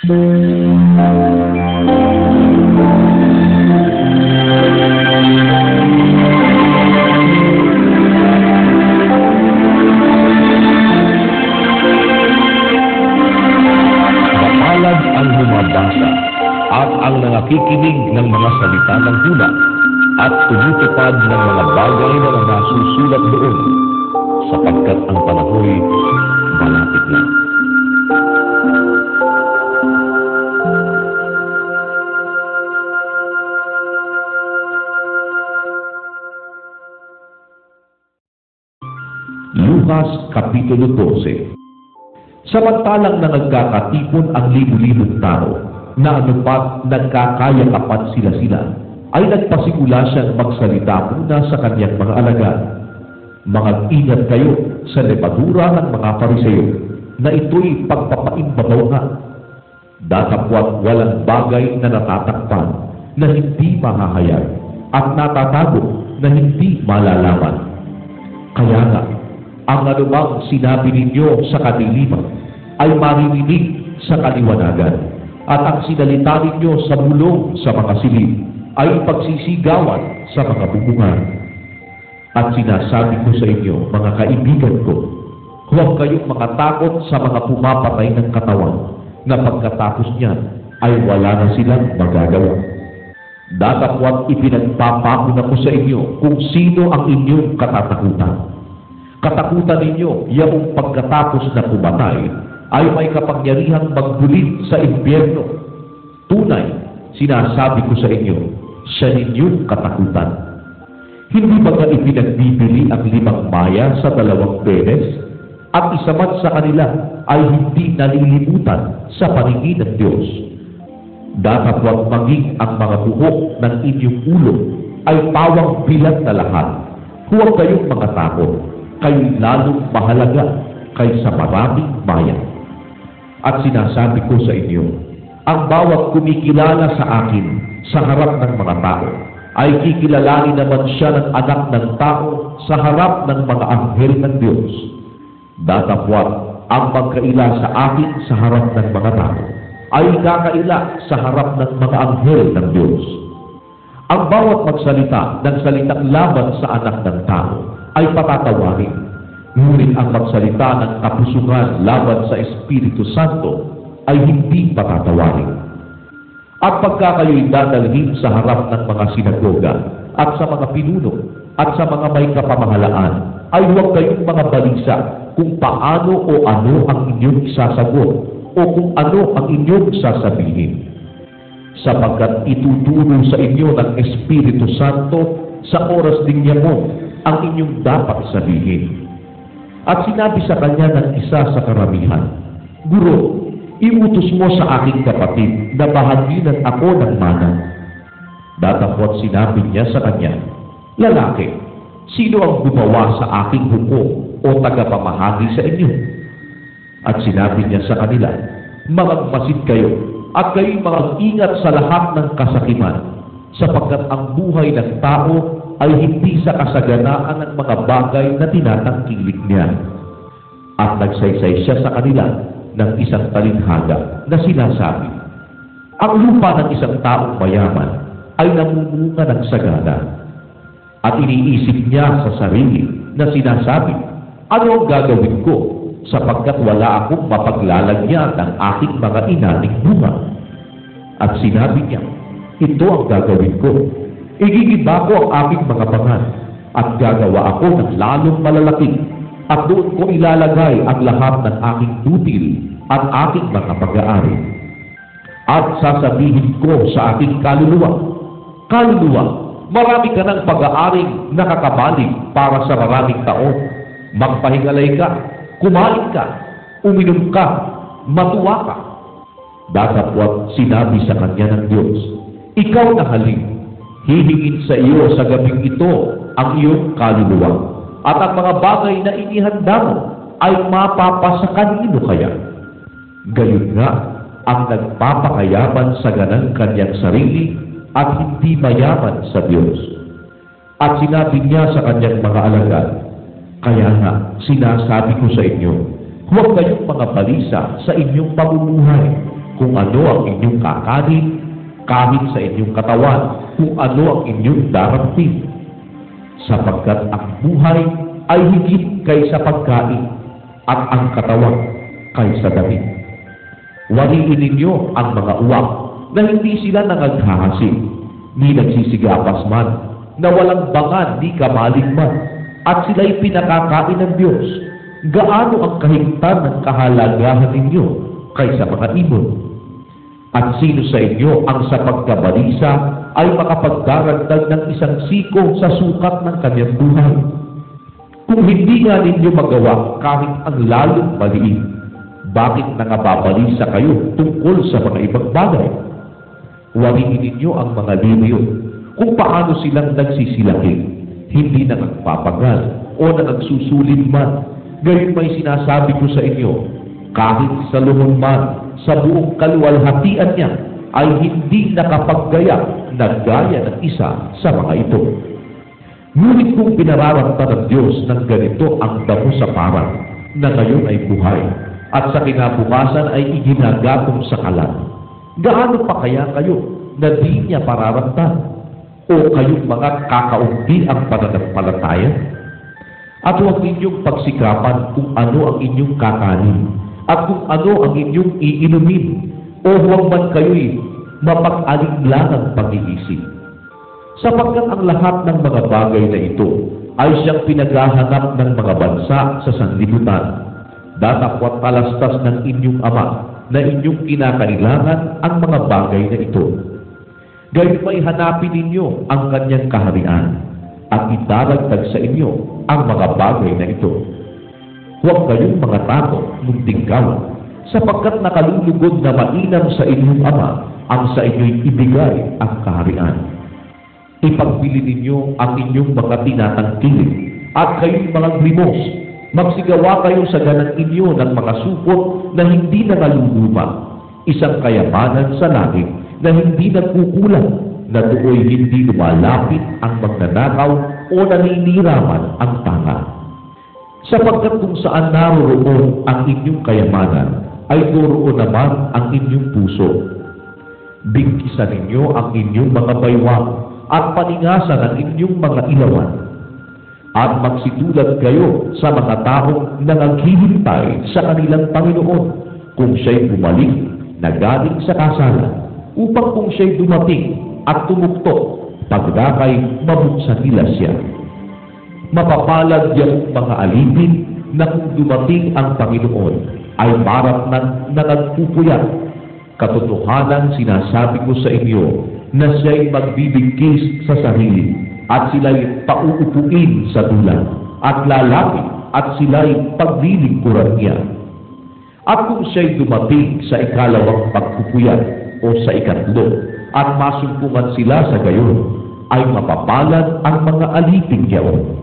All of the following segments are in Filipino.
Mapalad ang bumabasa at ang nangakikinig ng mga salita ng hula at tumutupad ng mga bagay na nasusulat doon, sapagkat ang panahoy malapit na. Lukas Kapitulo 12. Samantalang na nagkakatipon ang libu-libong tao, na anupat nagkakayakapan sila-sila, ay nagpasimula siyang magsalita muna sa kanyang mga alagad. Mag-ingat kayo sa lepadura ng mga Pariseo, na ito'y pagpapaimbabaw nga. Datapwat walang bagay na natatakpan, na hindi mahahayag, at natatago na hindi malalaman. Kaya nga, ang anumang sinabi ninyo sa kadiliman ay maririnig sa kaliwanagan, at ang sinalita ninyo sa bulong sa mga silid ay pagsisigawan sa mga bubungan. At sinasabi ko sa inyo, mga kaibigan ko, huwag kayong makatakot sa mga pumapatay ng katawan, na pagkatapos niyan ay wala na silang magagawa. Datapwat ipinagpapakuna ko sa inyo kung sino ang inyong katatakutan. Katakutan ninyo, yaong pagkatapos na pumatay, ay may kapangyarihang magbulit sa impyerno. Tunay, sinasabi ko sa inyo, siya ninyong katakutan. Hindi ba nga ipinagbibili ang 5 maya sa 2 benes, at isa man sa kanila ay hindi nalilimutan sa paningin ng Diyos? Datapwat maging ang mga buhok ng inyong ulo ay pawang bilang na lahat. Huwag kayong mga takot, kayo'y lalong mahalaga kaysa maraming maya. At sinasabi ko sa inyo, ang bawat kumikilala sa akin sa harap ng mga tao, ay kikilalanin naman siya ng anak ng tao sa harap ng mga anghel ng Diyos. Datapwat ang magkaila sa akin sa harap ng mga tao, ay kakaila sa harap ng mga anghel ng Diyos. Ang bawat magsalita ng salitang laban sa anak ng tao ay patatawarin, ngunit ang magsalita ng kapusungan laban sa Espiritu Santo ay hindi patatawarin. At pagka kayo'y dadalhin sa harap ng mga sinagoga at sa mga pinuno at sa mga may kapamahalaan, ay huwag kayong mga balisa kung paano o ano ang inyong isasagot o kung ano ang inyong sasabihin, sapagkat ituturo sa inyo ng Espiritu Santo sa oras din yamon ang inyong dapat sabihin. At sinabi sa kanya ng isa sa karamihan, Guro, iutos mo sa aking kapatid na bahaginan ako ng mana. Datapwat sinabi niya sa kanya, Lalaki, sino ang gumawa sa aking hukom o tagapamahagi sa inyo? At sinabi niya sa kanila, Magmasid kayo at kayo'y mag-ingat sa lahat ng kasakiman, sapagkat ang buhay ng tao ay hindi sa kasaganaan ng mga bagay na tinatangkilik niya. At nagsaysay siya sa kanila ng isang talinhaga na sinasabi, Ang lupa ng isang taong mayaman ay namumunga ng sagana. At iniisip niya sa sarili na sinasabi, Ano ang gagawin ko sapagkat wala akong mapaglalagyan ng aking mga inaning bunga? At sinabi niya, Ito ang gagawin ko. Igigiba ko ang aking mga pangan at gagawa ako ng lalong malalaki, at doon ko ilalagay ang lahat ng aking tutil at aking mga pag-aari. At sasabihin ko sa aking kaluluwa, Kaluluwa, marami ka ng pag-aaring nakakabalik para sa maraming taon. Magpahingalay ka, kumain ka, uminom ka, matuwa ka. Datapwat sinabi sa kanya ng Diyos, Ikaw na halin, hihingin sa iyo sa gabing ito ang iyong kaluluwa, at ang mga bagay na inihanda mo ay mapapasa kanino kaya? Gayon nga, ang nagpapakayaman sa ganang kanyang sarili at hindi mayaman sa Diyos. At sinabi niya sa kanyang mga alagad, Kaya nga, sinasabi ko sa inyo, huwag kayong mga balisa sa inyong pamumuhay, kung ano ang inyong kakanin, kahit sa inyong katawan kung ano ang inyong darating. Sapagkat ang buhay ay higit kaysa pagkain at ang katawan kaysa damit. Wariin ninyo ang mga uwak na hindi sila nangaghahasik, ni nagsisigapas man, na walang bangan ni kamalig man, at sila'y pinakakain ng Diyos. Gaano ang kahigtan ng kahalagahan ninyo kaysa mga ibon? At sino sa inyo ang sa pagkabalisa ay makapagdaragdag ng isang siko sa sukat ng kanyang buhay? Kung hindi nga ninyo magawa kahit ang lalong maliit, bakit nangababalisa kayo tungkol sa mga ibang bagay? Wariin ninyo ang mga lirio kung paano silang nagsisilaki, hindi na nagpapagal o na nagsusulit man. Gayon may sinasabi ko sa inyo, kahit sa Solomon man sa buong kaluwalhatian niya ay hindi nakapaggaya na gaya ng isa sa mga ito. Ngunit kung pinararamta ng Diyos ng ganito ang damo sa parang na ngayon ay buhay at sa kinabukasan ay iginagatong sa kalan, gaano pa kaya kayo na di niya pararamtan? O kayong mga kakaunti ang pananampalataya? At huwag ninyong pagsikapan kung ano ang inyong kakanin at kung ano ang inyong iinumin, o huwag man kayo'y mapag-alinglangang pag-iisip. Sapagkat ang lahat ng mga bagay na ito ay siyang pinaghahanap ng mga bansa sa sanlibutan. Datapwat talastas ng inyong Ama na inyong kinakailangan ang mga bagay na ito. Gayon may hanapin ninyo ang kanyang kaharian at idaragdag sa inyo ang mga bagay na ito. Huwag kayong mga takot nung tingkawan, sapagkat nakalulugod na mainam sa inyong Ama ang sa inyo'y ibigay ang kaharian. Ipagbili ninyo ang inyong mga tinatangkilik at kayong mga grimos. Magsigawa kayo sa ganang inyo ng mga supot na hindi nangaluluma, isang kayamanan sa langit na hindi nagkukulang, na do'y hindi lumalapit ang magnanakaw o naniniraman ang tanga. Sapagkat kung saan naroroon ang inyong kayamanan, ay doroon naman ang inyong puso. Bigkisan ninyo ang inyong mga baywang at paningasan ang inyong mga ilawan. At magsitulad kayo sa mga taong nangaghihintay sa kanilang Panginoon kung siya'y bumalik na galing sa kasalan, upang kung siya'y dumating at tumuktok, pagdakay mabuksan nila siya. Mapapalad yung mga alipin na kung dumating ang Panginoon ay marap na nagpupuyat. Katotohanan sinasabi ko sa inyo na siya'y magbibigkis sa sarili at sila'y pauupuin sa dulang at lalapit at sila'y paglilingkuran niya. At kung siya'y dumating sa ikalawang pagpupuyat o sa ikatlo at masumpungan sila sa gayon, ay mapapalad ang mga alipin niyaon.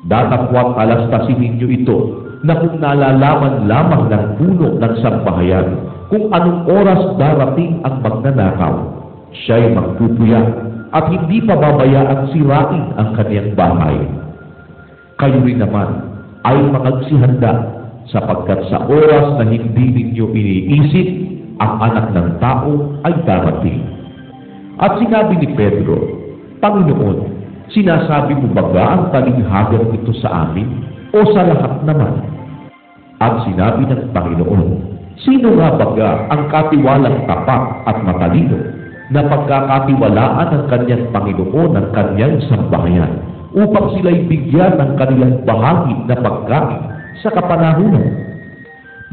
Datapwat alastasin ninyo ito na kung nalalaman lamang ng puno ng sambahayan kung anong oras darating ang magnanakaw, siya'y magpupuyat at hindi pababayaan sirain ang kaniyang bahay. Kayo rin naman ay magsihanda, sapagkat sa oras na hindi ninyo iniisip, ang anak ng tao ay darating. At sinabi ni Pedro, Panginoon, sinasabi mo ba ang talinghagang ito sa amin o sa lahat naman? At sinabi ng Panginoon, sino nga baga ang katiwalang tapat at matalino na pagkakatiwalaan ng kanyang Panginoon ng kanyang sambahayan upang sila'y bigyan ng kanilang bahagi na pagkain sa kapanahunan?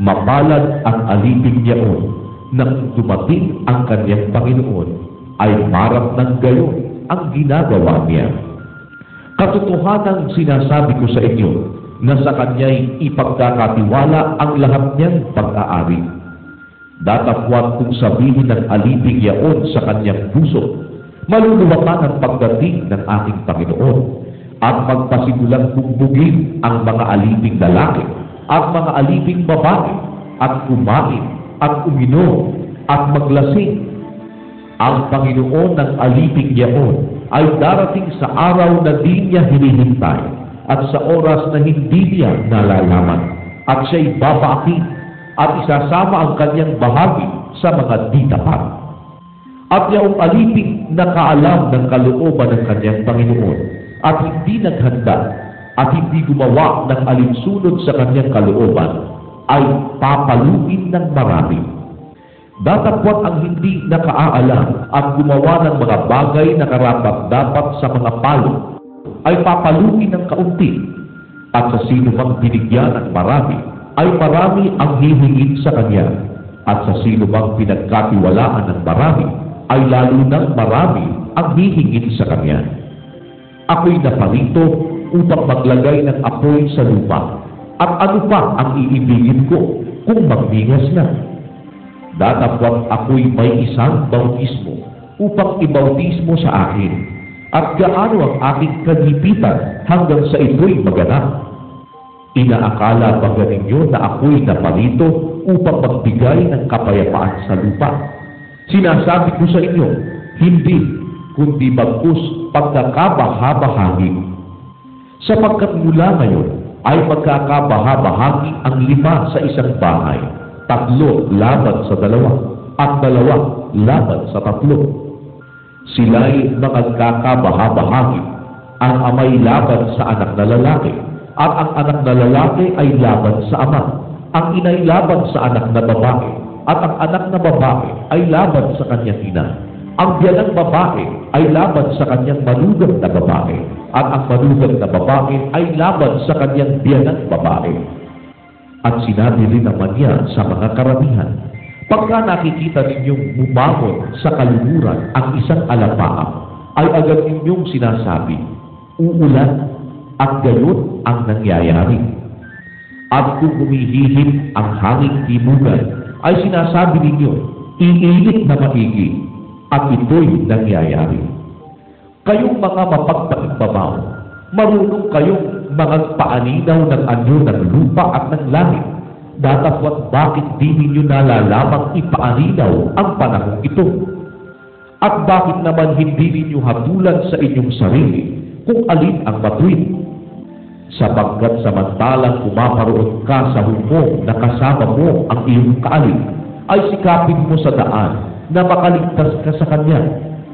Mapalad ang alipin niyaon nang dumating ang kanyang Panginoon ay marap ng gayon ang ginagawa niya. Katotohanan sinasabi ko sa inyo na sa kanya'y ipagkakatiwala ang lahat niyang pag-aari. Datapwat kung sabihin ng alipin yaon sa kanyang puso, maluluwatan ang pagdating ng aking Panginoon, at magpasigulang bugbugin ang mga aliping lalaki at mga aliping babae, at kumain at uminom at maglasing. Ang Panginoon ng aliping yaon ay darating sa araw na di niya hinihintay at sa oras na hindi niya nalalaman, at siya'y babaakin at isasama ang kanyang bahagi sa mga di tapat. At yaong aliping nakaalam ng kalooban ng kanyang Panginoon at hindi naghanda at hindi gumawa ng alinsunod sa kanyang kalooban ay papaluin ng marami. Datapwat ang hindi nakaalam at gumawa ng mga bagay na karapat-dapat sa mga palo ay papaluin ng kaunti, at sa sino mang binigyan ng marami ay marami ang hihingin sa kanya, at sa sino mang pinagkatiwalaan ng marami ay lalo ng marami ang hihingin sa kanya. Ako'y naparito upang maglagay ng apoy sa lupa, at ano pa ang iibigin ko kung magmingas na? Datapwat ako'y may isang bautismo upang ibautismo sa akin, at gaano ang aking kagipitan hanggang sa ito'y maganap. Inaakala ba ninyo na ako'y naparito upang magbigay ng kapayapaan sa lupa? Sinasabi ko sa inyo, hindi, kundi bagkus pagkakabahabahagi. Sapagkat mula ngayon ay magkakabahabahagi ang 5 sa isang bahay, 3 laban sa 2, at 2 laban sa 3. Sila'y magkakabahabahagi, ang amay laban sa anak na lalaki, at ang anak na lalaki ay laban sa ama, ang inay laban sa anak na babae, at ang anak na babae ay laban sa kanyang ina. Ang biyanang babae ay laban sa kanyang manugang na babae, at ang manugang na babae ay laban sa kanyang biyanang babae. At sinabi rin naman niya sa mga karamihan, pagka nakikita ninyong bumangon sa kalumuran ang isang alapaap, ay agad ninyong sinasabi, uulan, at gayon ang nangyayari. At kung humihihip ang hanging timugan, ay sinasabi ninyo, iinit na maigi, at ito'y nangyayari. Kayong mga mapagpaigbabaw, marunong kayong mga paaninaw ng anyo ng lupa at ng langit. Datapwat bakit di ninyo nalalamang ipaaninaw ang panahong ito? At bakit naman hindi ninyo hatulan sa inyong sarili kung alin ang matuwid? Sapagkat samantalang pumaparoon ka sa humong na kasama mo ang iyong kaalip, ay sikapin mo sa daan na makaligtas ka sa kanya.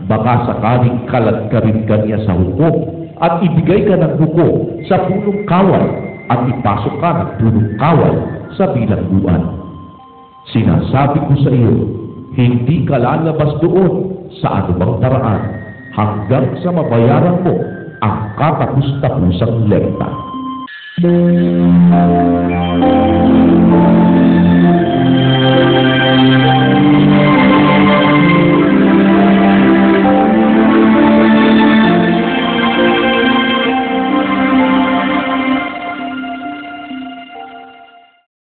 Baka sakaling kalat ka rin kanya sa humong at ibigay ka ng buko sa punong kawal at ipasok ka ng punong kawal sa bilangguan. Sinasabi ko sa iyo, hindi ka lalabas doon sa anumang paraan hanggang sa mabayaran mo ang katapus-tapusang lenta.